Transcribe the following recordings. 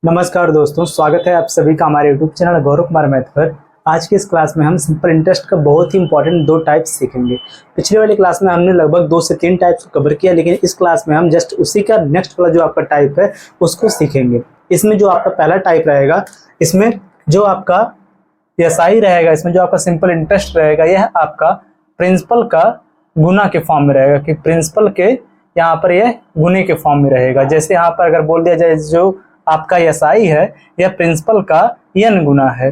नमस्कार दोस्तों, स्वागत है आप सभी का हमारे YouTube channel Gaurav Kumar math पर। आज की इस क्लास में हम सिंपल इंटरेस्ट का बहुत ही इंपॉर्टेंट दो टाइप्स सीखेंगे। पिछले वाली क्लास में हमने लगभग 2 से 3 टाइप्स को कवर किया, लेकिन इस क्लास में हम जस्ट उसी का नेक्स्ट वाला जो आपका टाइप है उसको सीखेंगे। इसमें जो आपका पहला टाइप रहेगा, इसमें जो आपका एसआई रहेगा, इसमें जो आपका सिंपल इंटरेस्ट रहेगा, यह आपका प्रिंसिपल का गुना के फॉर्म में रहेगा कि प्रिंसिपल के यहाँ पर यह गुने के फॉर्म में रहेगा। जैसे यहाँ पर अगर बोल दिया जाए जो आपका एसआई है यह प्रिंसिपल का n गुना है,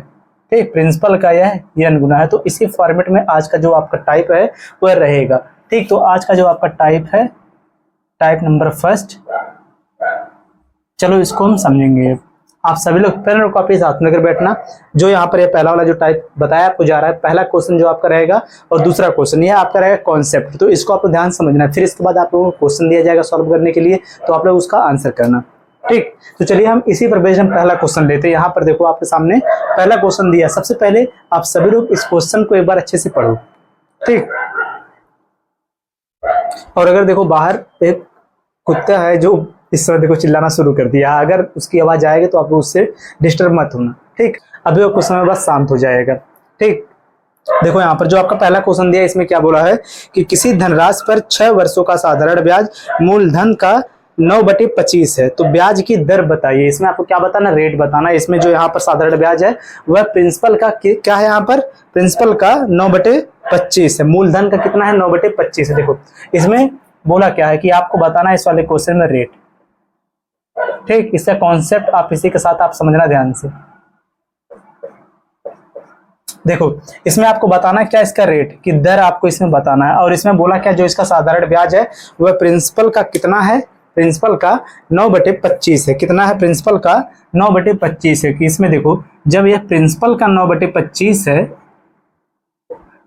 ठीक, प्रिंसिपल का यह n गुना है। तो इसी फॉर्मेट में आज का जो आपका टाइप है वह रहेगा, ठीक। तो आज का जो आपका टाइप है, टाइप नंबर फर्स्ट, चलो इसको हम समझेंगे। आप सभी लोग पेन और कॉपी साथ में लेकर बैठना। जो यहाँ पर ये पहला वाला जो टाइप बताया आपको जा रहा है, पहला क्वेश्चन जो आपका रहेगा और दूसरा क्वेश्चन ये आपका रहेगा कॉन्सेप्ट। तो इसको आपको ध्यान समझना है। फिर इसके बाद आप लोगों को क्वेश्चन दिया जाएगा सॉल्व करने के लिए, तो आप लोग उसका आंसर करना, ठीक। तो चलिए हम इसी पर बेस्ड हम पहला क्वेश्चन लेते हैं। यहाँ पर देखो आपके सामने पहला क्वेश्चन दिया। सबसे पहले आप सभी लोग इस क्वेश्चन को एक बार अच्छे से पढ़ो, ठीक। और अगर देखो बाहर एक कुत्ता है जो इस तरह देखो चिल्लाना शुरू कर दिया, अगर उसकी आवाज आएगी तो आप उससे डिस्टर्ब मत होना, ठीक। अभी वो कुछ समय बाद शांत हो जाएगा, ठीक। देखो यहाँ पर जो आपका पहला क्वेश्चन दिया, इसमें क्या बोला है कि किसी धनराशि पर 6 वर्षों का साधारण ब्याज मूलधन का 9/25 है, तो ब्याज की दर बताइए। इसमें आपको क्या बताना, रेट बताना। इसमें जो यहाँ पर साधारण ब्याज है वह प्रिंसिपल का क्या है, यहाँ पर प्रिंसिपल का 9/25 है, मूलधन का कितना है 9/25 है। देखो इसमें बोला क्या है कि आपको बताना है इस वाले क्वेश्चन में रेट, ठीक। इसका कॉन्सेप्ट आप इसी के साथ आप समझना ध्यान से। देखो इसमें आपको बताना क्या, इसका रेट की दर आपको इसमें बताना है। और इसमें बोला क्या, जो इसका साधारण ब्याज है वह प्रिंसिपल का कितना है, प्रिंसिपल का 9/25 है। कितना है, प्रिंसिपल का 9/25 है। कि इसमें देखो जब यह प्रिंसिपल का 9/25 है,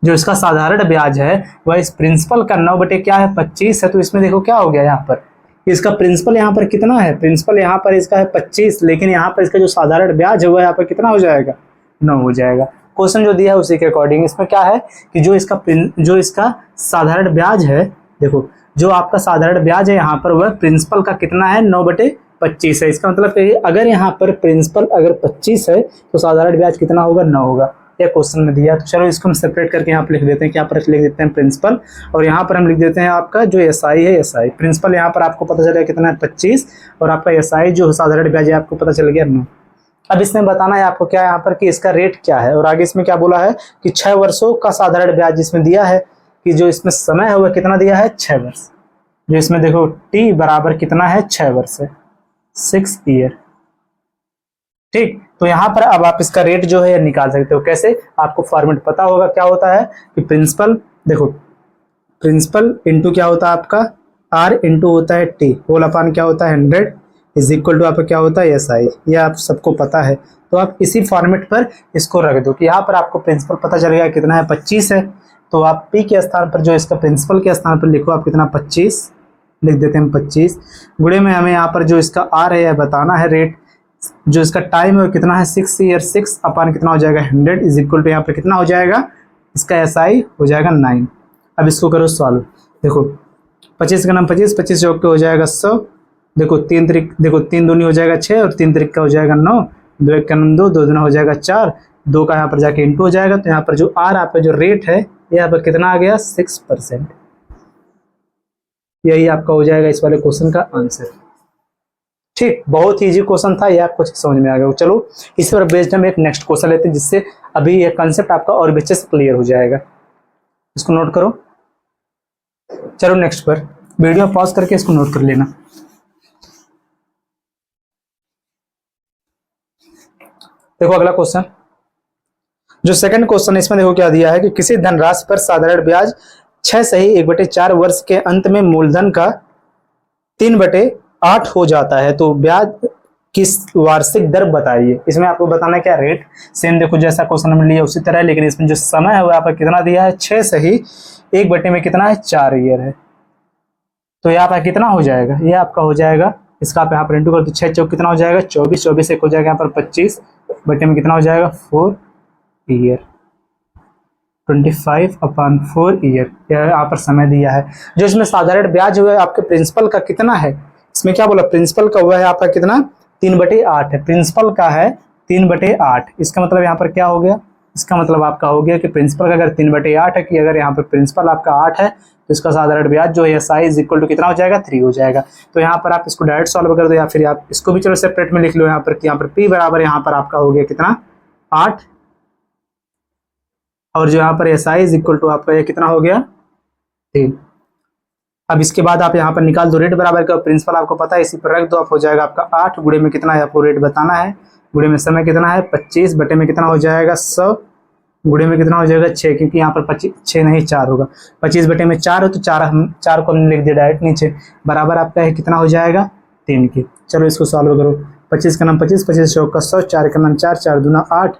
जो इसका साधारण ब्याज है वह इस प्रिंसिपल का 9/25 है, तो इसमें देखो क्या हो गया, यहाँ पर इसका प्रिंसिपल यहाँ पर कितना है, प्रिंसिपल यहाँ पर इसका है 25, लेकिन यहाँ पर इसका जो साधारण ब्याज है वह यहाँ पर कितना हो जाएगा, 9 हो जाएगा। क्वेश्चन जो दिया है उसी के अकॉर्डिंग इसमें क्या है कि जो इसका साधारण ब्याज है, देखो जो आपका साधारण ब्याज है यहाँ पर वह प्रिंसिपल का कितना है 9/25 है। इसका मतलब कि अगर यहाँ पर प्रिंसिपल अगर 25 है तो साधारण ब्याज कितना होगा, 9 होगा। यह क्वेश्चन में दिया। तो चलो इसको हम सेपरेट करके यहाँ पर लिख देते हैं। यहाँ पर लिख देते हैं प्रिंसिपल, और यहाँ पर हम लिख देते हैं आपका जो एसआई है, एसआई प्रिंसिपल यहाँ पर आपको पता चलेगा कितना है 25, और आपका एसआई जो साधारण ब्याज है आपको पता चल गया 9। अब इसमें बताना है आपको क्या यहाँ पर कि इसका रेट क्या है, और आगे इसमें क्या बोला है कि 6 वर्षों का साधारण ब्याज इसमें दिया है, कि जो इसमें समय है वह कितना दिया है, 6 वर्ष। जो इसमें देखो टी बराबर कितना है, 6 वर्ष है, 6 ईयर, ठीक। तो यहाँ पर अब आप इसका रेट जो है निकाल सकते हो। कैसे, आपको फॉर्मेट पता होगा क्या होता है कि प्रिंसिपल, देखो प्रिंसिपल इंटू क्या होता है आपका आर इंटू होता है टी, होल अपान क्या होता है 100 इज इक्वल टू आपका क्या होता है एसआई। ये आप सबको पता है, तो आप इसी फॉर्मेट पर इसको रख दो कि यहाँ पर आपको प्रिंसिपल पता चलेगा कितना है, 25 है। तो आप पी के स्थान पर जो इसका प्रिंसिपल के स्थान पर लिखो आप कितना, 25 लिख देते हैं। 25 गुणे में हमें यहाँ पर जो इसका आर है बताना है रेट, जो इसका टाइम है वो कितना है 6 ईयर, 6 अपान कितना हो जाएगा 100 इज इक्वल टू यहाँ पर कितना हो जाएगा, इसका एसआई हो जाएगा 9। अब इसको करो सॉल्व। देखो 25 का नाम 25, 25 जोड़ के हो जाएगा 100। देखो 3 त्रिक, देखो 3 दूनी हो जाएगा 6, और 3 त्रिक का हो जाएगा 9, 2 एक का नाम 2, 2 दूना हो जाएगा 4, 2 का यहाँ पर जाके इंटू हो जाएगा। तो यहाँ पर जो आर आपका जो रेट है यहाँ पर कितना आ गया, 6%। यही आपका हो जाएगा इस वाले क्वेश्चन का आंसर, ठीक। बहुत इजी क्वेश्चन था, ये आपको समझ में आ गया। चलो इस पर बेस्ड हम एक नेक्स्ट क्वेश्चन लेते हैं, जिससे अभी ये कंसेप्ट आपका और भी अच्छे से क्लियर हो जाएगा। इसको नोट करो। चलो नेक्स्ट पर वीडियो पॉज करके इसको नोट कर लेना। देखो अगला क्वेश्चन, जो सेकंड क्वेश्चन है, इसमें देखो क्या दिया है कि किसी धनराशि पर साधारण ब्याज 6 सही 1/4 वर्ष के अंत में मूलधन का 3/8 हो जाता है, तो ब्याज किस वार्षिक दर बताइए। इसमें आपको बताना क्या, रेट सेम देखो जैसा क्वेश्चन हमने लिया उसी तरह, लेकिन इसमें जो समय है वो यहाँ पर कितना दिया है, 6 सही 1/4 में कितना है, 4 ईयर है। तो यहाँ पर कितना हो जाएगा, ये आपका हो जाएगा, इसका आप यहाँ पर इंटू कर दो, 6 चौक कितना हो जाएगा 24, 24 एक हो जाएगा यहाँ पर 25 बटे में कितना हो जाएगा 4 ईयर, 25/4 ईयर यहाँ पर समय दिया है। जो इसमें साधारण ब्याज हुआ है आपके प्रिंसिपल का कितना है, इसमें क्या बोला, प्रिंसिपल का हुआ है आपका कितना 3/8 है, प्रिंसिपल का है 3/8। इसका मतलब यहाँ पर क्या हो गया, इसका मतलब आपका हो गया कि प्रिंसिपल का अगर 3/8 है, कि अगर यहाँ पर प्रिंसिपल आपका 8 है तो इसका साधारण ब्याज जो है SI इज इक्वल टू कितना हो जाएगा, 3 हो जाएगा। तो यहाँ पर आप इसको डायरेक्ट सॉल्व कर दो, या फिर आप इसको भी चलो सेपरेट में लिख लो यहाँ पर, कि यहाँ पर P बराबर यहाँ पर आपका हो गया कितना 8, और जो यहाँ पर SI इज इक्वल टू आपका ये कितना हो गया 3। अब इसके बाद आप यहाँ पर निकाल दो रेट बराबर का, प्रिंसिपल आपको पता है इसी पर रख दो, आप हो जाएगा आपका 8 गुणे में कितना है, आपको रेट बताना है, गुणे में समय कितना है 25, बटे में कितना हो जाएगा 100, गुणे में कितना हो जाएगा 6, क्योंकि यहाँ पर 6 नहीं 4 होगा, 25 बटे में 4 हो तो 4 को हमने लिख दिया डायरेक्ट नीचे, बराबर आपका है कितना हो जाएगा 3 की। चलो इसको सॉल्व करो, 25 का नाम 25, 25 चौक का 100, 4 का नाम 4, 4 दूना 8,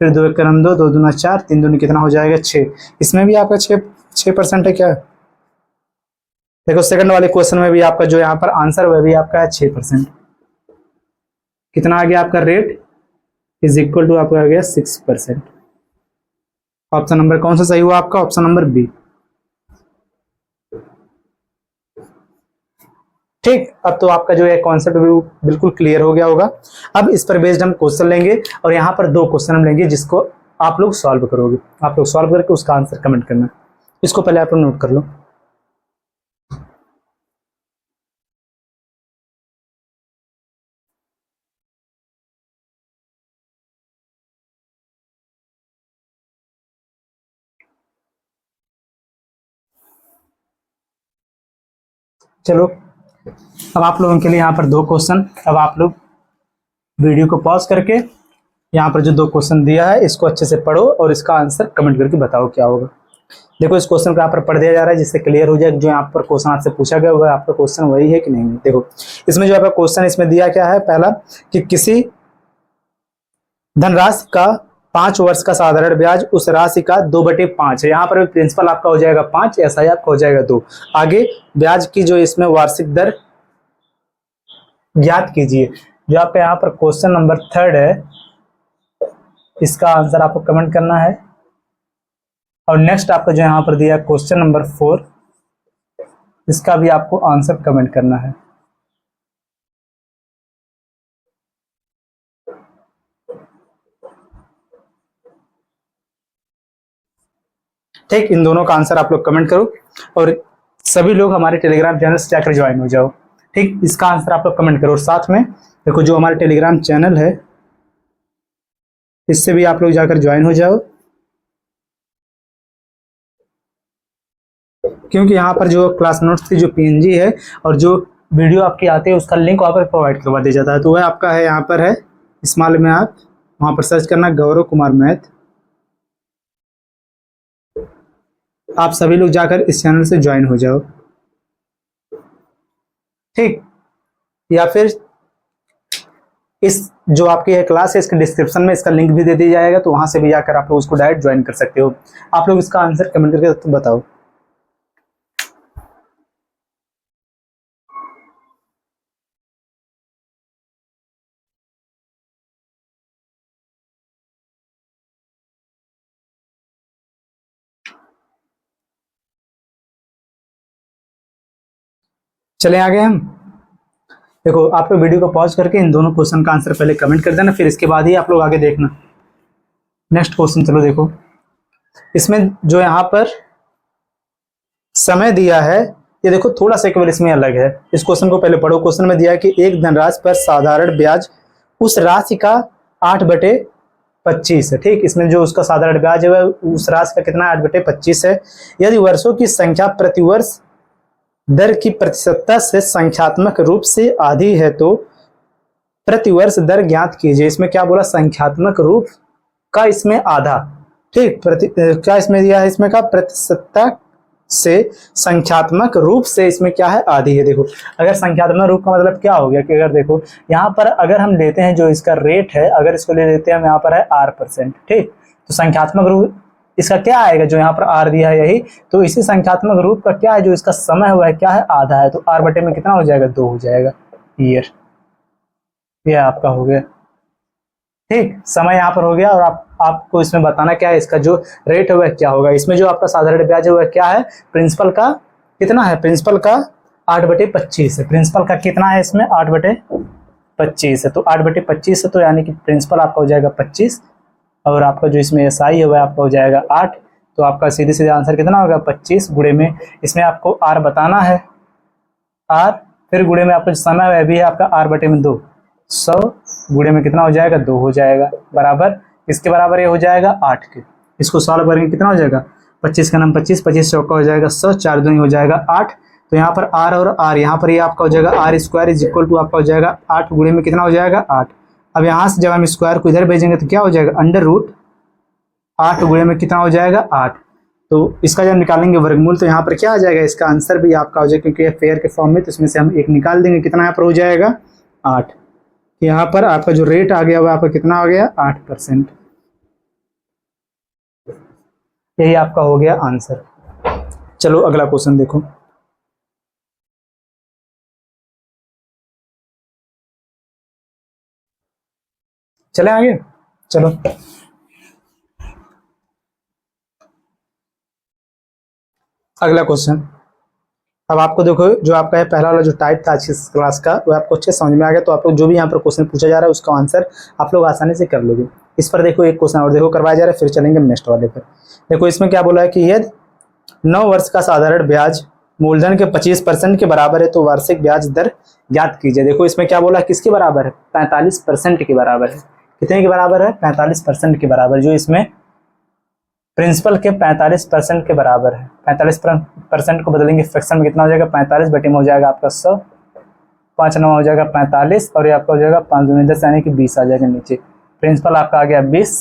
फिर 2 का नाम 2, 2 दूना 4, 3 दूनी कितना हो जाएगा 6। इसमें भी आपका 6% है क्या, देखो सेकंड वाले क्वेश्चन में भी आपका जो यहाँ पर आंसर वह भी आपका है 6%। कितना आ गया आपका रेट इज इक्वल टू आपका आ गया 6%। ऑप्शन नंबर कौन सा सही हुआ आपका, ऑप्शन नंबर बी। ठीक, अब तो आपका जो है कॉन्सेप्ट भी बिल्कुल क्लियर हो गया होगा। अब इस पर बेस्ड हम क्वेश्चन लेंगे, और यहाँ पर 2 क्वेश्चन हम लेंगे जिसको आप लोग सॉल्व करोगे, आप लोग सॉल्व करके उसका आंसर कमेंट करना। इसको पहले आप लोग नोट कर लो। चलो अब आप लोगों के लिए यहाँ पर 2 क्वेश्चन, अब आप लोग वीडियो को पॉज करके यहाँ पर जो 2 क्वेश्चन दिया है इसको अच्छे से पढ़ो और इसका आंसर कमेंट करके बताओ क्या होगा। देखो इस क्वेश्चन को यहाँ पर पढ़ दिया जा रहा है जिससे क्लियर हो जाए जो यहाँ पर क्वेश्चन आपसे पूछा गया वह आपका क्वेश्चन वही है कि नहीं। देखो इसमें जो आपका क्वेश्चन इसमें दिया क्या है, पहला कि किसी धनराशि का 5 वर्ष का साधारण ब्याज उस राशि का 2/5 है। यहाँ पर प्रिंसिपल आपका हो जाएगा 5, SI आपका हो जाएगा 2। आगे ब्याज की जो इसमें वार्षिक दर ज्ञात कीजिए। जो आपका यहाँ पर क्वेश्चन नंबर 3 है इसका आंसर आपको कमेंट करना है। और नेक्स्ट आपका जो यहाँ पर दिया क्वेश्चन नंबर 4 इसका भी आपको आंसर कमेंट करना है। ठीक, इन दोनों का आंसर आप लोग कमेंट करो और सभी लोग हमारे टेलीग्राम चैनल से जाकर ज्वाइन हो जाओ। ठीक, इसका आंसर आप लोग कमेंट करो। और साथ में देखो जो हमारे टेलीग्राम चैनल है इससे भी आप लोग जाकर ज्वाइन हो जाओ, क्योंकि यहाँ पर जो क्लास नोट्स की जो PNG है और जो वीडियो आपकी आती है उसका लिंक वहाँ पर प्रोवाइड करवा दिया जाता है। तो वह आपका है यहाँ पर है स्मॉल में, आप वहाँ पर सर्च करना गौरव कुमार मैथ। आप सभी लोग जाकर इस चैनल से ज्वाइन हो जाओ। ठीक, या फिर इस जो आपकी है क्लास है इसके डिस्क्रिप्शन में इसका लिंक भी दे दिया जाएगा, तो वहां से भी जाकर आप लोग उसको डायरेक्ट ज्वाइन कर सकते हो। आप लोग इसका आंसर कमेंट करके बताओ। चले आगे हम। देखो आप लोग वीडियो को पॉज करके इन दोनों क्वेश्चन का आंसर पहले कमेंट कर देना, फिर इसके बाद ही आप लोग आगे देखना। नेक्स्ट क्वेश्चन चलो देखो, इसमें जो यहाँ पर समय दिया है ये देखो थोड़ा सा केवल इसमें अलग है। इस क्वेश्चन को पहले पढ़ो। क्वेश्चन में दिया है कि एक धनराशि पर साधारण ब्याज उस राशि का 8/25 है। ठीक, इसमें जो उसका साधारण ब्याज है वह उस राशि का कितना 8/25 है। यदि वर्षों की संख्या प्रतिवर्ष दर की प्रतिशतता से संख्यात्मक रूप से आधी है तो प्रतिवर्ष दर ज्ञात कीजिए। इसमें क्या बोला, संख्यात्मक रूप का इसमें आधा। ठीक, क्या इसमें दिया है, इसमें का प्रतिशतता से संख्यात्मक रूप से इसमें क्या है आधी है। देखो अगर संख्यात्मक रूप का मतलब क्या हो गया कि अगर देखो यहाँ पर अगर हम लेते हैं जो इसका रेट है, अगर इसको ले लेते हैं हम यहाँ पर है R%। ठीक, तो संख्यात्मक रूप इसका क्या आएगा, जो यहाँ पर R दिया है यही, तो इसी संख्यात्मक रूप का क्या है जो इसका समय हुआ है क्या है आधा है, तो R बटे में कितना हो जाएगा 2 हो जाएगा ईयर। यह आपका हो गया। ठीक, समय यहाँ पर हो गया। और आपको इसमें बताना क्या है, इसका जो रेट है वह क्या होगा। इसमें जो आपका साधारण ब्याज है वह क्या है, प्रिंसिपल का कितना है, प्रिंसिपल का 8/25 है। प्रिंसिपल का कितना है इसमें 8/25 25 है, तो 8/25 है, तो यानी कि प्रिंसिपल आपका हो जाएगा 25 और आपका जो इसमें एसआई है वह आपका हो जाएगा 8। तो आपका सीधे सीधे आंसर कितना होगा 25 गुणे में, इसमें आपको आर बताना है, आर फिर गुणे में आपका जो समय वह भी है आपका r/2, 100 गुणे में कितना हो जाएगा 2 हो जाएगा, बराबर इसके बराबर ये हो जाएगा 8 के। इसको सॉल्व करेंगे कितना हो जाएगा 25 का नाम 25, 25 चौका हो जाएगा 100, 4 दूनी हो जाएगा 8। तो यहाँ पर r और r, यहाँ पर ये आपका हो जाएगा r² इज इक्वल टू आपका हो जाएगा 8 गुणे में कितना हो जाएगा 8। अब यहाँ से जब हम स्क्वायर को इधर भेजेंगे तो क्या हो जाएगा √8 गुणे में कितना हो जाएगा 8। तो इसका जब निकालेंगे वर्गमूल तो यहाँ पर क्या आ जाएगा, इसका आंसर भी आपका हो जाएगा क्योंकि ये फेयर के फॉर्म में, तो इसमें से हम एक निकाल देंगे, कितना यहाँ पर हो जाएगा 8। यहाँ पर आपका जो रेट आ गया वो आपका कितना आ गया 8%। यही आपका हो गया आंसर। चलो अगला क्वेश्चन देखो। चले आगे, चलो अगला क्वेश्चन। अब आपको देखो जो आपका है पहला वाला जो टाइप था आज की क्लास का वो आपको अच्छे समझ में आ गया, तो आप लोग जो भी यहाँ पर क्वेश्चन पूछा जा रहा है उसका आंसर आप लोग आसानी से कर लोगे। इस पर देखो एक क्वेश्चन और देखो करवाया जा रहा है, फिर चलेंगे नेक्स्ट वाले पर। देखो इसमें क्या बोला है कि यदि 9 वर्ष का साधारण ब्याज मूलधन के 25% के बराबर है तो वार्षिक ब्याज दर ज्ञात कीजिए। देखो इसमें क्या बोला है, किसके बराबर है 45% के बराबर है। कितने के बराबर है 45% के बराबर, जो इसमें प्रिंसिपल के 45% के बराबर है। 45% को बदलेंगे फ्रैक्शन में कितना हो जाएगा 45 बटे में हो जाएगा आपका 100, 5 9 हो जाएगा 45 और ये आपका हो जाएगा 5 दूनी 10 यानी कि 20 आ जाएगा नीचे। प्रिंसिपल आपका आ गया 20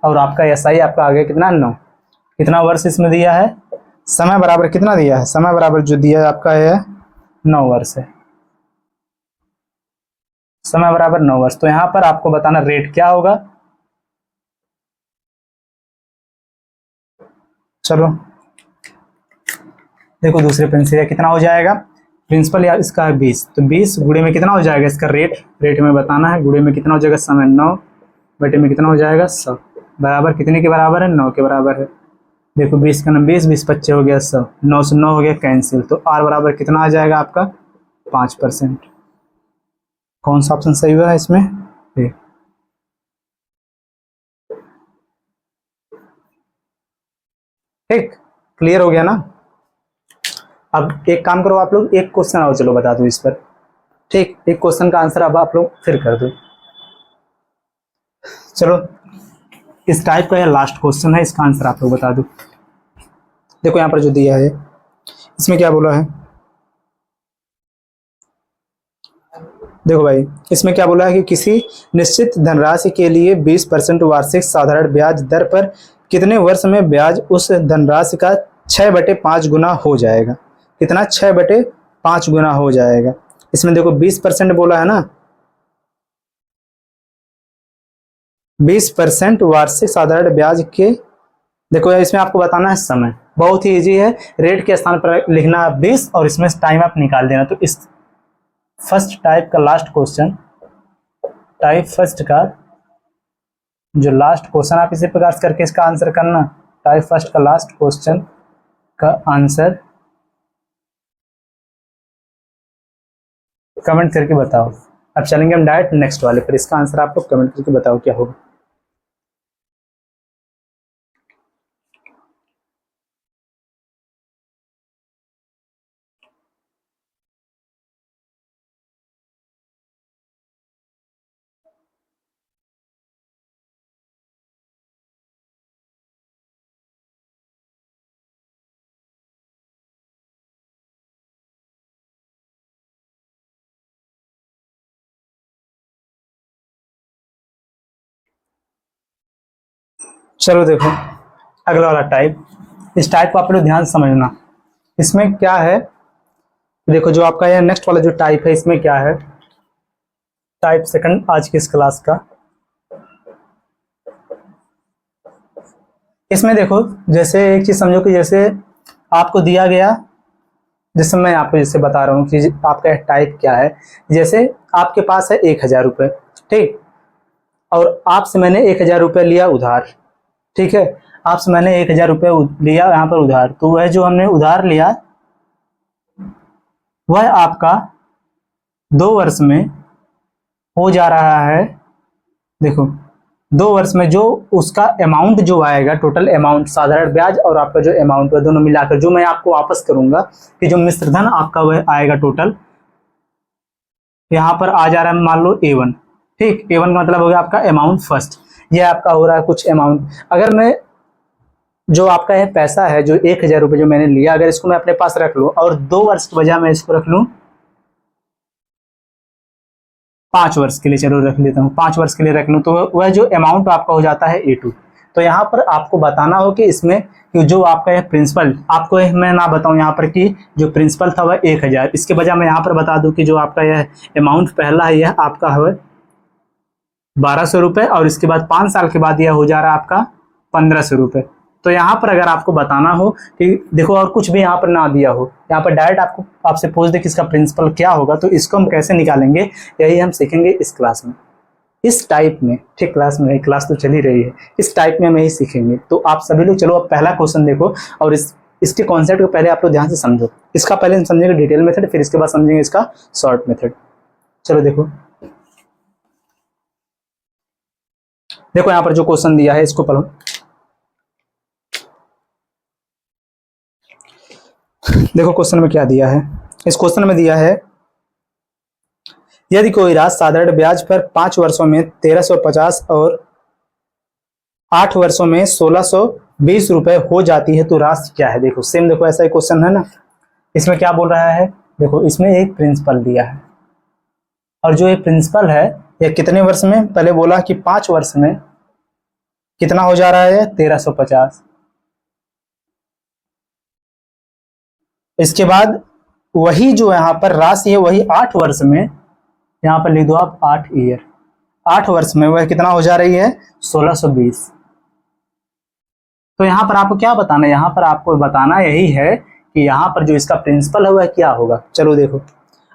और आपका एसआई आपका आ गया कितना 9। कितना वर्ष इसमें दिया है, समय बराबर कितना दिया है, समय बराबर जो दिया है आपका है 9 वर्ष है, समय बराबर 9 वर्ष। तो यहाँ पर आपको बताना रेट क्या होगा। चलो देखो दूसरे पेंसिल कितना हो जाएगा, प्रिंसिपल या इसका है 20, तो 20 गुणे में कितना हो जाएगा इसका रेट में बताना है, गुणे में कितना हो जाएगा समय 9 बटे में कितना हो जाएगा 100, बराबर कितने के बराबर है 9 के बराबर है। देखो 20 का नाम 20, 20 25 हो गया 100, 9 से 9 हो गया कैंसिल, तो आर बराबर कितना आ जाएगा आपका 5%। कौन सा ऑप्शन सही हुआ है इसमें, ठीक क्लियर हो गया ना। अब एक काम करो आप लोग, एक क्वेश्चन और चलो बता दो इस पर, ठीक एक क्वेश्चन का आंसर अब आप लोग फिर कर दो। चलो इस टाइप का यह लास्ट क्वेश्चन है, इसका आंसर आप लोग बता दो। देखो यहाँ पर जो दिया है इसमें क्या बोला है, देखो भाई इसमें क्या बोला है कि किसी निश्चित धनराशि के लिए 20% वार्षिक साधारण ब्याज दर पर कितने वर्ष में ब्याज उस धनराशि का 6/5 गुना हो जाएगा। कितना 6/5 गुना हो जाएगा। इसमें देखो 20% बोला है ना, 20% वार्षिक साधारण ब्याज के, देखो इसमें आपको बताना है समय, बहुत ही इजी है, रेट के स्थान पर लिखना है 20 और इसमें टाइम आप निकाल देना। तो इस फर्स्ट टाइप का लास्ट क्वेश्चन, टाइप फर्स्ट का जो लास्ट क्वेश्चन आप इसी प्रकार से करके इसका आंसर करना। टाइप फर्स्ट का लास्ट क्वेश्चन का आंसर कमेंट करके बताओ। अब चलेंगे हम डायरेक्ट नेक्स्ट वाले पर, इसका आंसर आप लोग कमेंट करके बताओ क्या होगा। चलो देखो अगला वाला टाइप, इस टाइप को आप लोग ध्यान से समझना। इसमें क्या है, देखो जो आपका यह नेक्स्ट वाला जो टाइप है इसमें क्या है, टाइप सेकंड आज की इस क्लास का। इसमें देखो जैसे एक चीज समझो कि जैसे आपको दिया गया, जैसे मैं आपको जैसे बता रहा हूँ कि आपका टाइप क्या है, जैसे आपके पास है 1000 रुपये, ठीक, और आपसे मैंने 1000 रुपये लिया उधार, ठीक है, आपसे मैंने 1000 रुपये लिया यहाँ पर उधार, तो वह जो हमने उधार लिया वह आपका 2 वर्ष में हो जा रहा है, देखो 2 वर्ष में जो उसका अमाउंट जो आएगा, टोटल अमाउंट, साधारण ब्याज और आपका जो अमाउंट है दोनों मिलाकर जो मैं आपको वापस करूंगा कि जो मिश्र धन आपका वह आएगा टोटल, यहाँ पर आ जा रहा है मान लो A1, ठीक। A1 का मतलब हो गया आपका अमाउंट फर्स्ट, ये आपका हो रहा है कुछ अमाउंट। अगर मैं जो आपका है पैसा है जो 1000 रुपये जो मैंने लिया, अगर इसको मैं अपने पास रख लूँ और 2 वर्ष की बजाय मैं इसको रख लूँ 5 वर्ष के लिए, चलो रख लेता हूँ 5 वर्ष के लिए रख लूँ, तो वह जो अमाउंट आपका हो जाता है A2। तो यहाँ पर आपको बताना हो कि इसमें कि जो आपका यह प्रिंसिपल, आपको मैं ना बताऊँ यहाँ पर कि जो प्रिंसिपल था वह 1000, इसके बजाय मैं यहाँ पर बता दूँ कि जो आपका यह अमाउंट पहला है यह आपका है 1200 रुपये और इसके बाद 5 साल के बाद यह हो जा रहा है आपका 1500 रुपये। तो यहाँ पर अगर आपको बताना हो कि देखो और कुछ भी यहाँ पर ना दिया हो, यहाँ पर डायरेक्ट आपको आपसे पूछ दे कि इसका प्रिंसिपल क्या होगा, तो इसको हम कैसे निकालेंगे यही हम सीखेंगे इस क्लास में, इस टाइप में, ठीक। क्लास में, क्लास तो चल ही रही है, इस टाइप में हम यही सीखेंगे। तो आप सभी लोग चलो अब पहला क्वेश्चन देखो और इसके कॉन्सेप्ट को पहले आप लोग ध्यान से समझो। इसका पहले हम समझेंगे डिटेल मेथड, फिर इसके बाद समझेंगे इसका शॉर्ट मेथड। चलो देखो यहाँ पर जो क्वेश्चन दिया है इसको पढ़ो। देखो क्वेश्चन में क्या दिया है, इस क्वेश्चन में दिया है यदि कोई राशि साधारण ब्याज पर 5 वर्षों में 1350 और 8 वर्षों में 1620 रुपए हो जाती है तो राशि क्या है। देखो सेम, देखो ऐसा ही क्वेश्चन है ना। इसमें क्या बोल रहा है, देखो इसमें एक प्रिंसिपल दिया है और जो ये प्रिंसिपल है यह कितने वर्ष में, पहले बोला कि 5 वर्ष में कितना हो जा रहा है 1350, इसके बाद वही जो यहाँ पर राशि है वही 8 वर्ष में, यहाँ पर लिख दो आप 8 ईयर, 8 वर्ष में वह कितना हो जा रही है 1620। तो यहाँ पर आपको क्या बताना है, यहाँ पर आपको बताना यही है कि यहाँ पर जो इसका प्रिंसिपल है वह क्या होगा। चलो देखो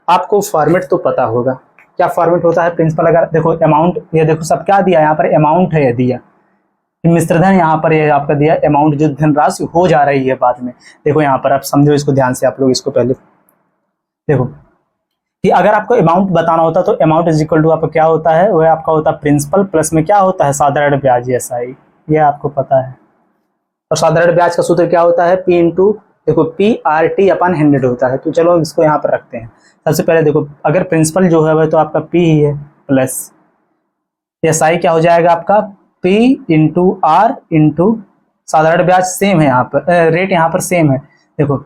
आपको फॉर्मेट तो पता होगा, क्या फॉर्मेट होता है प्रिंसिपल। अगर देखो अमाउंट, ये देखो सब क्या दिया, यहाँ पर अमाउंट है, यह दिया मिश्र धन, यहाँ पर ये आपका दिया अमाउंट जो धनराशि हो जा रही है बाद में। देखो यहाँ पर आप समझो इसको ध्यान से, आप लोग इसको पहले देखो कि अगर आपको अमाउंट बताना होता तो अमाउंट इज इक्वल टू आपका क्या होता है, वह आपका होता है प्रिंसिपल प्लस में क्या होता है साधारण ब्याज, SI, ये आपको पता है। और साधारण ब्याज का सूत्र क्या होता है P इंटू, देखो PRT/100 होता है। तो चलो इसको यहाँ पर रखते हैं। सबसे पहले देखो अगर प्रिंसिपल जो है वह तो आपका P ही है, प्लस SI क्या हो जाएगा आपका P इंटू R इंटू साधारण ब्याज सेम है, यहाँ पर रेट यहाँ पर सेम है, देखो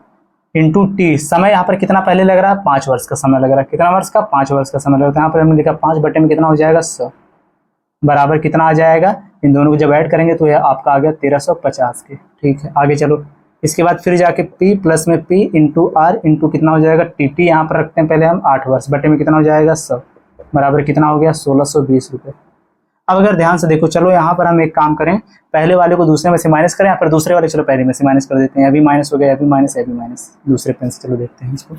इंटू T, समय यहाँ पर कितना पहले लग रहा है 5 वर्ष का समय लग रहा है, कितना वर्ष का 5 वर्ष का समय लग रहा है। यहाँ पर हमने लिखा 5 बटे में कितना हो जाएगा 100 बराबर कितना आ जाएगा, इन दोनों को जब ऐड करेंगे तो यह आपका आ गया 1350 के, ठीक है। आगे चलो इसके बाद फिर जाके P प्लस में P इंटू R इंटू कितना हो जाएगा T यहाँ पर रखते हैं पहले हम 8 वर्ष बटे में कितना हो जाएगा 100 बराबर कितना हो गया 1620 रुपये। अब अगर ध्यान से देखो, चलो यहाँ पर हम एक काम करें, पहले वाले को दूसरे में से माइनस करें, यहाँ पर दूसरे वाले चलो पहले में से माइनस कर देते हैं, अभी माइनस हो गया, अभी माइनस, अभी माइनस, दूसरे पेन से। चलो देखते हैं इसको,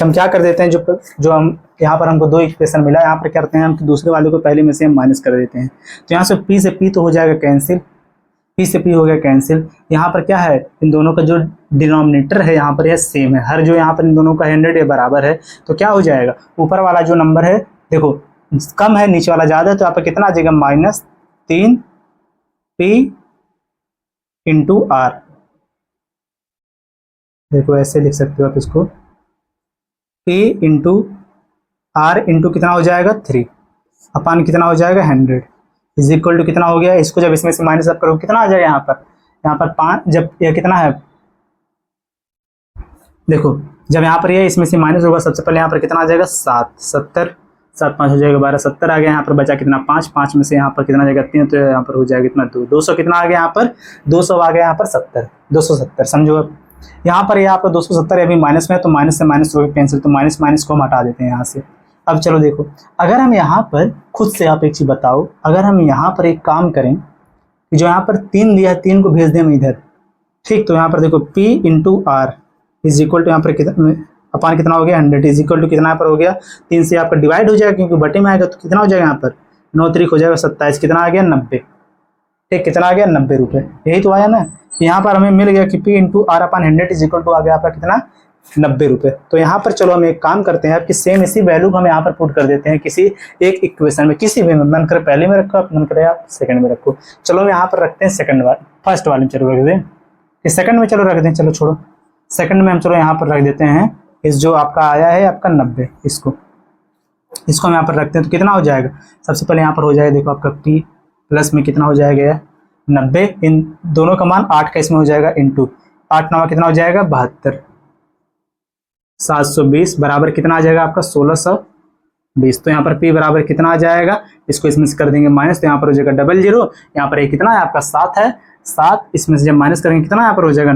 हम क्या कर देते हैं, जो हम यहाँ पर हमको 2 इक्वेशन मिला, यहाँ पर करते हैं हम तो दूसरे वाले को पहले में से हम माइनस कर देते हैं। तो यहाँ से P से P तो हो जाएगा कैंसिल, P से P हो गया कैंसिल। यहाँ पर क्या है, इन दोनों का जो डिनोमिनेटर है यहाँ पर यह सेम है, हर जो यहाँ पर इन दोनों का 100 है बराबर है। तो क्या हो जाएगा, ऊपर वाला जो नंबर है देखो कम है, नीचे वाला ज़्यादा है, तो यहाँ पर कितना आ जाएगा -3P इंटू R। देखो ऐसे लिख सकते हो आप इसको, P इंटू R इंटू कितना हो जाएगा 3 अपान कितना हो जाएगा 100 इज इक्वल टू कितना हो गया। इसको जब इसमें से माइनस अप करो कितना आ जाएगा यहाँ पर 5, जब यह कितना है, देखो जब यहाँ पर ये इसमें से माइनस होगा सबसे पहले यहाँ पर कितना आ जाएगा 7, 70, 7 5 हो जाएगा 12, 70 आ गया। यहाँ पर बचा कितना 5, 5 में से यहाँ पर कितना आ जाएगा 3, तो यहाँ पर हो जाएगा कितना 200 कितना आ गया यहाँ पर 200 आ गया यहाँ पर 70, 270 समझो। अब यहाँ पर ये आपका 270 अभी माइनस में है तो माइनस से माइनस हो गया कैंसिल, तो माइनस माइनस को हम हटा देते हैं यहाँ से। अब चलो देखो अगर हम यहाँ पर खुद से आप एक चीज़ बताओ, अगर हम यहाँ पर एक काम करें कि जो यहाँ पर 3 दिया है 3 को भेज दें हम इधर, ठीक। तो यहाँ पर देखो P into R is equal to यहाँ पर कितना अपान कितना हो गया 100 इज इक्वल टू कितना यहाँ पर हो गया 3 से आपका डिवाइड हो जाएगा क्योंकि बटे में आएगा, तो कितना हो जाएगा यहाँ पर 9 3 हो जाएगा 27, कितना आ गया 90, ठीक। कितना आ गया 90 रुपये, यही तो आया ना। यहाँ पर हमें मिल गया कि P into R upon 100 is equal to आ गया आपका कितना 90 रुपये। तो यहाँ पर चलो हम एक काम करते हैं, आपकी सेम इसी वैल्यू को हम यहाँ पर पुट कर देते हैं किसी एक इक्वेशन में, किसी भी में, मन करे पहले में रखो, आप मन करे आप सेकंड में रखो। चलो हम यहाँ पर रखते हैं सेकंड वाले, फर्स्ट वाले में चलो रख दें, इस सेकंड में चलो रख दें, चलो छोड़ो सेकंड में हम चलो यहाँ पर रख देते हैं इस जो आपका आया है आपका 90, इसको हम यहाँ पर रखते हैं। तो कितना हो जाएगा, सबसे पहले यहाँ पर हो जाएगा देखो आपका p प्लस में कितना हो जाएगा 90, इन दोनों का मान 8 का इसमें हो जाएगा इंटू 8 9 कितना हो जाएगा 72, 720 बराबर कितना आ जाएगा आपका 1620। तो यहाँ पर p बराबर कितना आ जाएगा, इसको इसमें से कर देंगे माइनस, तो यहाँ पर हो जाएगा 00, यहाँ पर कितना है आपका 7 है, 7 इसमें से जब माइनस करेंगे कितना यहाँ पर हो जाएगा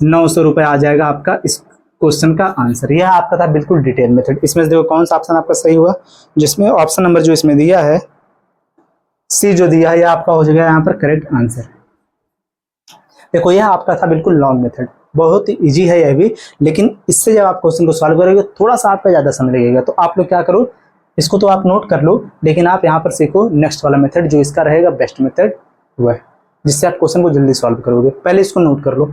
900 रुपये आ जाएगा आपका इस क्वेश्चन का आंसर। यह आपका था बिल्कुल डिटेल मेथड। इसमें से देखो कौन सा ऑप्शन आपका सही हुआ, जिसमें ऑप्शन नंबर जो इसमें दिया है सी जो दिया है, यह आपका हो जाएगा यहाँ पर करेक्ट आंसर। देखो यह आपका था बिल्कुल लॉन्ग मेथड, बहुत ही ईजी है यह भी, लेकिन इससे जब आप क्वेश्चन को सॉल्व करोगे थोड़ा सा आपका ज़्यादा समय लगेगा। तो आप लोग क्या करो, इसको तो आप नोट कर लो, लेकिन आप यहाँ पर सीखो नेक्स्ट वाला मेथड जो इसका रहेगा बेस्ट मेथड वह, जिससे आप क्वेश्चन को जल्दी सॉल्व करोगे। पहले इसको नोट कर लो।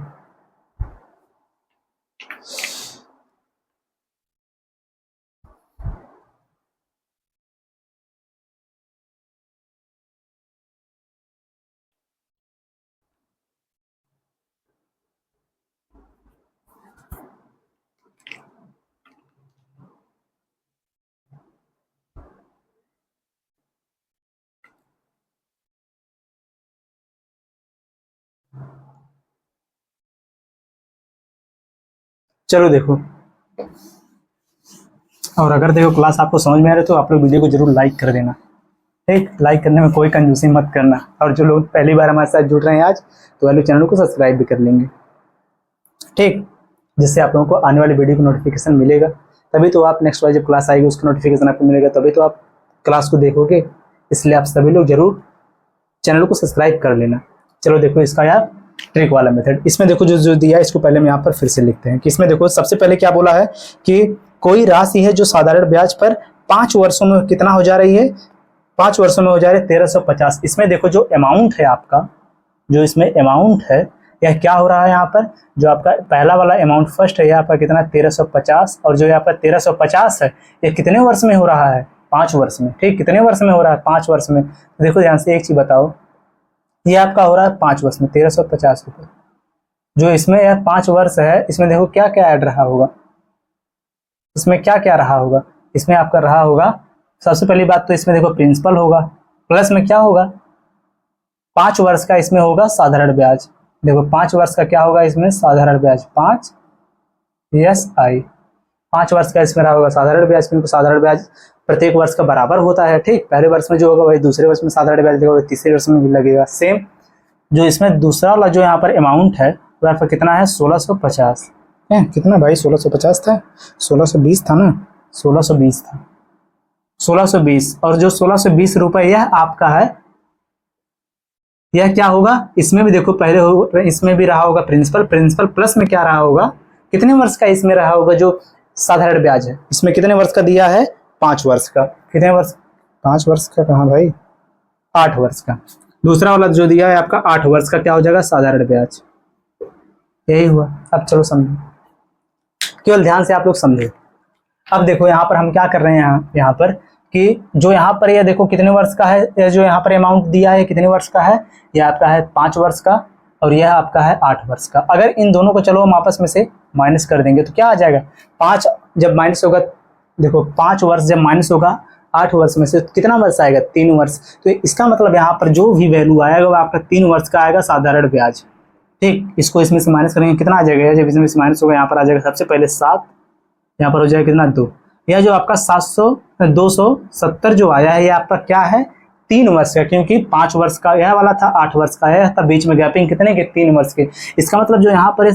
चलो देखो, और अगर देखो क्लास आपको समझ में आ रही है तो आप लोग वीडियो को जरूर लाइक कर देना, ठीक, लाइक करने में कोई कंजूसी मत करना। और जो लोग पहली बार हमारे साथ जुड़ रहे हैं आज, तो वाले चैनल को सब्सक्राइब भी कर लेंगे, ठीक, जिससे आप लोगों को आने वाली वीडियो को नोटिफिकेशन मिलेगा। तभी तो आप नेक्स्ट वाली जब क्लास आएगी उसका नोटिफिकेशन आपको मिलेगा, तभी तो आप क्लास को देखोगे। इसलिए आप सभी लोग जरूर चैनल को सब्सक्राइब कर लेना। चलो देखो इसका यार ट्रिक वाला मेथड, इसमें देखो जो दिया है इसको पहले हम यहाँ पर फिर से लिखते हैं कि इसमें देखो सबसे पहले क्या बोला है कि कोई राशि है जो साधारण ब्याज पर 5 वर्षों में कितना हो जा रही है, 5 वर्षों में हो जा रही है 1350। इसमें देखो जो अमाउंट है आपका, जो इसमें अमाउंट है यह क्या हो रहा है, यहाँ पर जो आपका पहला वाला अमाउंट फर्स्ट है यहाँ पर कितना 1350, और जो यहाँ पर 1350 है ये कितने वर्ष में हो रहा है, 5 वर्ष में, ठीक, कितने वर्ष में हो रहा है 5 वर्ष में। तो देखो ध्यान से एक चीज बताओ, ये आपका हो रहा है 5 वर्ष में 1350 रुपये, जो इसमें यह 5 वर्ष है, इसमें देखो क्या क्या ऐड रहा होगा, इसमें क्या क्या रहा होगा, इसमें आपका रहा होगा सबसे पहली बात तो इसमें देखो प्रिंसिपल होगा, प्लस में क्या होगा 5 वर्ष का इसमें होगा साधारण ब्याज। देखो 5 वर्ष का क्या होगा इसमें साधारण ब्याज, 5 SI 5 वर्ष का इसमें रहा होगा साधारण ब्याज, क्योंकि साधारण ब्याज प्रत्येक वर्ष का बराबर होता है, ठीक, पहले वर्ष में जो होगा वही दूसरे वर्ष में साधारण ब्याज लगेगा, तीसरे वर्ष में भी लगेगा सेम। जो इसमें दूसरा वाला जो यहाँ पर अमाउंट है वो यहाँ पर कितना है 1650 है, कितना भाई 1650 था, 1620 था ना, 1620 था, 1620, और जो 1620 रुपये यह आपका है, यह क्या होगा, इसमें भी देखो पहले हो, इसमें भी रहा होगा प्रिंसिपल, प्रिंसिपल प्लस में क्या रहा होगा, कितने वर्ष का इसमें रहा होगा जो साधारण ब्याज है, इसमें कितने वर्ष का दिया है 5 वर्ष का, कितने वर्ष 5 वर्ष का कहाँ भाई 8 वर्ष का, दूसरा वाला जो दिया है आपका 8 वर्ष का क्या हो जाएगा साधारण ब्याज, यही हुआ। अब चलो समझो, केवल ध्यान से आप लोग समझे। अब देखो यहाँ पर हम क्या कर रहे हैं, यहाँ पर कि जो यहाँ पर यह देखो कितने वर्ष का है, यह जो यहाँ पर अमाउंट दिया है कितने वर्ष का है, यह आपका है 5 वर्ष का, और यह आपका है 8 वर्ष का। अगर इन दोनों को चलो हम आपस में से माइनस कर देंगे तो क्या आ जाएगा, 5 जब माइनस होगा, देखो 5 वर्ष जब माइनस होगा 8 वर्ष में से तो कितना वर्ष आएगा 3 वर्ष। तो इसका मतलब यहाँ पर जो भी वैल्यू आएगा वो आपका 3 वर्ष का आएगा साधारण ब्याज, ठीक। इसको इसमें से माइनस करेंगे कितना आ जाएगा, जब इसमें से माइनस होगा यहाँ पर आ जाएगा सबसे पहले 7, यहाँ पर हो जाएगा कितना 2, यह जो आपका 270 जो आया है ये आपका क्या है 3 वर्ष का, क्योंकि 5 वर्ष का यह वाला था, 8 वर्ष का यह था, बीच में गैपिंग कितने के 3 वर्ष के। इसका मतलब जो यहाँ पर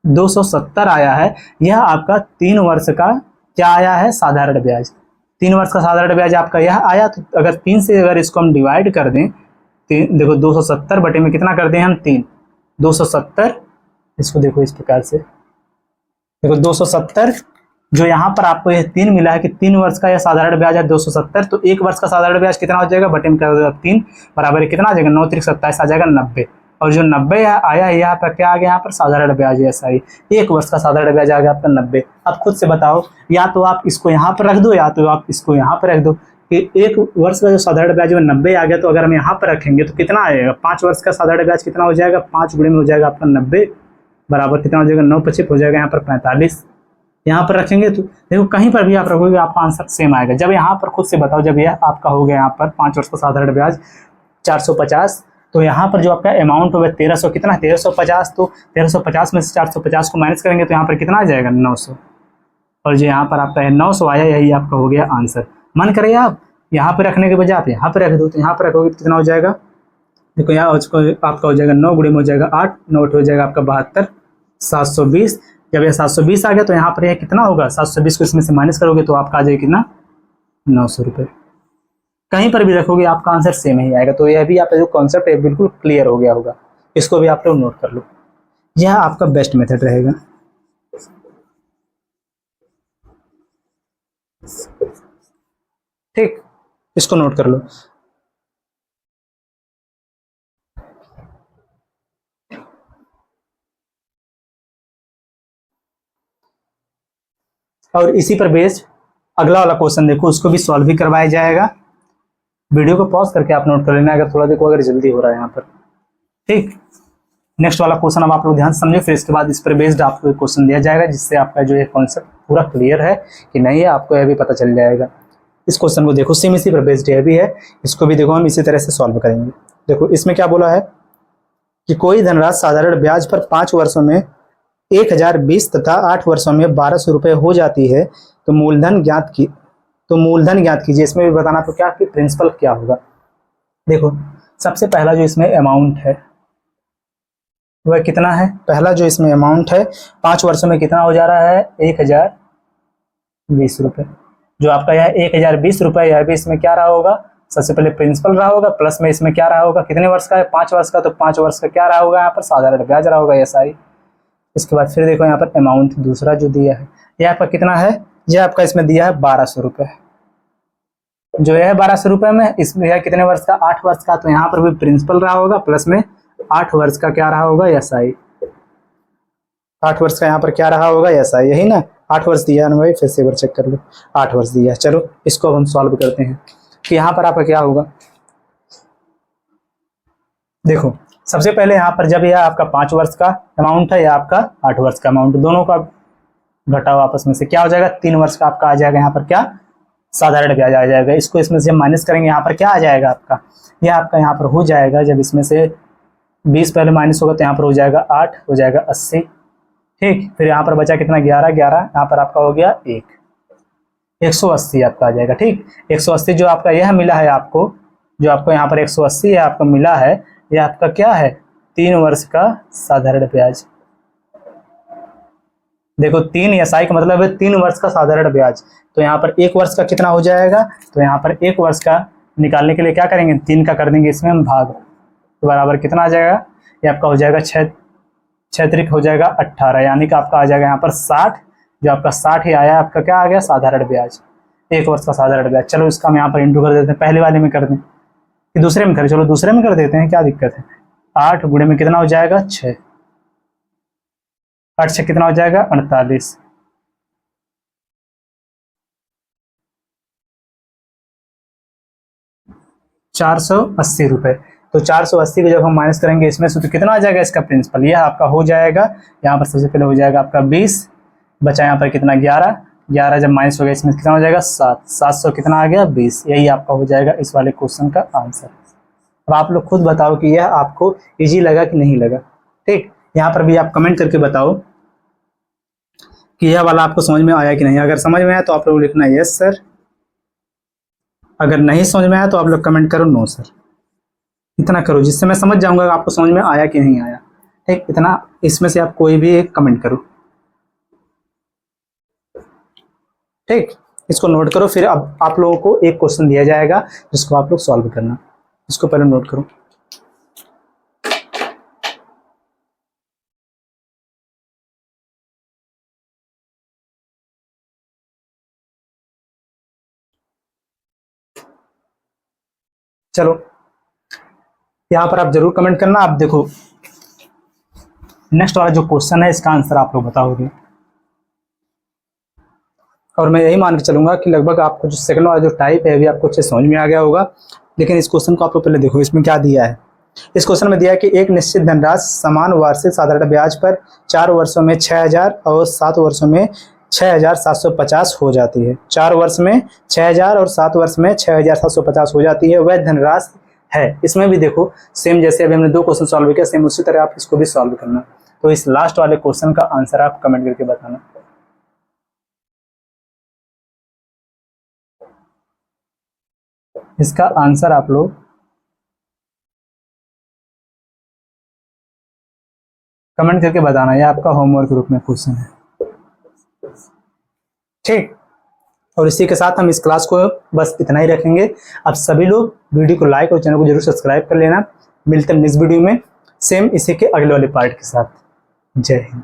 270 आया है यह आपका 3 वर्ष का क्या आया है साधारण ब्याज, 3 वर्ष का साधारण ब्याज आपका यह आया। तो अगर 3 से अगर इसको हम डिवाइड कर दें, देखो 270 बटे में कितना कर दें हम 3, 270, इसको देखो इस प्रकार से, देखो 270 जो यहाँ पर आपको यह 3 मिला है कि 3 वर्ष का यह साधारण ब्याज है 270, तो 1 वर्ष का साधारण ब्याज कितना हो जाएगा बटे में कर दो 3 बराबर कितना आ जाएगा 9 3 27 आ जाएगा 90। और जो 90 आया है यहाँ पर क्या आ गया, यहाँ पर साधारण ब्याज SI, 1 वर्ष का साधारण ब्याज आ गया आपका 90। अब खुद से बताओ, या तो आप इसको यहाँ पर रख दो या तो आप इसको यहाँ पर रख दो कि 1 वर्ष का जो साधारण ब्याज है 90 आ गया, तो अगर हम यहाँ पर रखेंगे तो कितना आएगा, 5 वर्ष का साधारण ब्याज कितना हो जाएगा, 5 गुणे में हो जाएगा आपका 90 बराबर कितना हो जाएगा, 9×5 हो जाएगा यहाँ पर 45। यहाँ पर रखेंगे तो देखो कहीं पर भी आप रखोगे आपका आंसर सेम आएगा। जब यहाँ पर खुद से बताओ, जब यह आपका हो गया यहाँ पर 5 वर्ष का साधारण ब्याज 450, तो यहाँ पर जो आपका अमाउंट होगा 1300, कितना 1350, तो 1350 में से 450 को माइनस करेंगे तो यहाँ पर कितना आ जाएगा 900, और जो यहाँ पर आपका 900 आया, यही आपका हो गया आंसर। मन करे आप यहाँ पे रखने के बजाय आप यहाँ पे रख दो, तो यहाँ पर रखोगे तो कितना हो जाएगा, देखो यहाँ आपका हो जाएगा 9 गुणे में हो जाएगा 8, 9 हो जाएगा आपका 72, 720। जब ये 720 आ गया तो यहाँ पर यह कितना होगा, 720 को इसमें से माइनस करोगे तो आपका आ जाएगा कितना, 900 रुपये। कहीं पर भी रखोगे आपका आंसर सेम ही आएगा। तो यह भी आपका जो कॉन्सेप्ट है बिल्कुल क्लियर हो गया होगा, इसको भी आप लोग नोट कर लो, यह आपका बेस्ट मेथड रहेगा। ठीक, इसको नोट कर लो। और इसी पर बेस्ड अगला वाला क्वेश्चन देखो, उसको भी सॉल्व भी करवाया जाएगा। वीडियो को पॉज करके आप नोट कर लेना, अगर थोड़ा देखो अगर जल्दी हो रहा है यहाँ पर। ठीक, नेक्स्ट वाला क्वेश्चन अब आप लोग ध्यान समझे, फिर इसके बाद इस पर बेस्ड आपको एक क्वेश्चन दिया जाएगा, जिससे आपका जो ये कॉन्सेप्ट पूरा क्लियर है कि नहीं है, आपको यह भी पता चल जाएगा। इस क्वेश्चन को देखो, सेम इसी पर बेस्ड यह भी है, इसको भी देखो हम इसी तरह से सॉल्व करेंगे। देखो इसमें क्या बोला है कि कोई धनराशि साधारण ब्याज पर 5 वर्षों में 1020 तथा 8 वर्षों में 1200 रुपये हो जाती है, तो मूलधन ज्ञात कीजिए। इसमें भी बताना तो क्या कि प्रिंसिपल क्या होगा। देखो सबसे पहला जो इसमें अमाउंट है वह कितना है, पहला जो इसमें अमाउंट है 5 वर्षों में कितना हो जा रहा है, 1020 रुपये। जो आपका यह 1020 रुपये, यह भी इसमें क्या रहा होगा, सबसे पहले प्रिंसिपल रहा होगा, प्लस में इसमें क्या रहा होगा, कितने वर्ष का है, 5 वर्ष का, तो 5 वर्ष का क्या रहा होगा यहाँ पर, साधारण ब्याज रहा होगा SI। इसके बाद फिर देखो यहाँ पर अमाउंट दूसरा जो दिया है, यह आपका कितना है, यह आपका इसमें दिया है 1200 रुपये। जो है 1200 रुपये में, इसमें है कितने वर्ष का, 8 वर्ष का, तो यहाँ पर भी प्रिंसिपल रहा होगा, प्लस में 8 वर्ष का क्या रहा होगा, SI। 8 वर्ष का यहाँ पर क्या रहा होगा, SI, यही ना, 8 वर्ष दिया है भाई, फिर से एक बार चेक कर लो, 8 वर्ष दिया है। चलो इसको अब हम सॉल्व करते हैं कि यहाँ पर आपका क्या होगा। देखो सबसे पहले यहाँ पर जब यह आपका 5 वर्ष का अमाउंट है या आपका 8 वर्ष का अमाउंट, दोनों का घटाओ आपस में से, क्या हो जाएगा, 3 वर्ष का आपका आ जाएगा यहाँ पर क्या, साधारण ब्याज आ जाएगा। इसको इसमें से माइनस करेंगे, यहाँ पर क्या आ जाएगा आपका, यह आपका यहाँ पर हो जाएगा, जब इसमें से 20 पहले माइनस होगा तो यहाँ पर हो जाएगा 8, हो जाएगा 80। ठीक, फिर यहाँ पर बचा कितना, 11, यहाँ पर आपका हो गया 180 आपका आ जाएगा। ठीक, 180 जो आपका यह मिला है आपको, जो आपको यहाँ पर 180 है आपको मिला है, यह आपका क्या है, 3 वर्ष का साधारण ब्याज। देखो 3 SI का मतलब है 3 वर्ष का साधारण ब्याज, तो यहाँ पर 1 वर्ष का कितना हो जाएगा, तो यहाँ पर 1 वर्ष का निकालने के लिए क्या करेंगे, 3 का कर देंगे इसमें हम भाग, तो बराबर कितना आ जाएगा, ये आपका हो जाएगा 6 हो जाएगा 18, यानी कि आपका आ जाएगा यहाँ पर 60। जो आपका 60 ही आया, आपका क्या आ गया, साधारण ब्याज, 1 वर्ष का साधारण ब्याज। चलो इसका हम यहाँ पर इंटू कर देते हैं, पहले वाले में कर दें कि दूसरे में करें, चलो दूसरे में कर देते हैं, क्या दिक्कत है। 8 गुणे में कितना हो जाएगा, 6, 8 से कितना हो जाएगा, 48। ₹480। तो 480 को जब हम माइनस करेंगे इसमें से, तो कितना आ जाएगा इसका प्रिंसिपल, यह आपका हो जाएगा यहाँ पर सबसे पहले हो जाएगा आपका 20, बचा यहाँ पर कितना 11 जब माइनस हो गया इसमें कितना हो जाएगा 700 कितना आ गया 20। यही आपका हो जाएगा इस वाले क्वेश्चन का आंसर। अब आप लोग खुद बताओ कि यह आपको इजी लगा कि नहीं लगा। ठीक, यहाँ पर भी आप कमेंट करके बताओ कि यह वाला आपको समझ में आया कि नहीं। अगर समझ में आया तो आप लोग लिखना यस सर, अगर नहीं समझ में आया तो आप लोग कमेंट करो नो सर। इतना करो जिससे मैं समझ जाऊंगा आपको समझ में आया कि नहीं आया। ठीक, इतना इसमें से आप कोई भी एक कमेंट करो। ठीक, इसको नोट करो, फिर अब आप लोगों को एक क्वेश्चन दिया जाएगा जिसको आप लोग सॉल्व करना। इसको पहले नोट करो। चलो यहाँ पर आप जरूर कमेंट करना। आप देखो नेक्स्ट वाला जो क्वेश्चन है इसका आंसर आप लोग बताओगे, और मैं यही मान के चलूंगा कि लगभग आपको जो सेकंड वाला जो टाइप है अभी आपको अच्छे समझ में आ गया होगा। लेकिन इस क्वेश्चन को आप लोग पहले देखो, इसमें क्या दिया है। इस क्वेश्चन में दिया है कि एक निश्चित धनराशि समान वार्षिक साधारण ब्याज पर 4 वर्षों में 6000 और 7 वर्षों में 6750 हो जाती है। 4 वर्ष में 6000 और 7 वर्ष में 6750 हो जाती है, वह धनराशि है। इसमें भी देखो सेम जैसे अभी हमने 2 क्वेश्चन सॉल्व किया, सेम उसी तरह आप इसको भी सॉल्व करना। तो इस लास्ट वाले क्वेश्चन का आंसर आप कमेंट करके बताना। इसका आंसर आप लोग कमेंट करके बताना, ये आपका होमवर्क के रूप में क्वेश्चन है, ठीक। और इसी के साथ हम इस क्लास को बस इतना ही रखेंगे। आप सभी लोग वीडियो को लाइक और चैनल को जरूर सब्सक्राइब कर लेना। मिलते हैं नेक्स्ट वीडियो में सेम इसी के अगले वाले पार्ट के साथ। जय हिंद।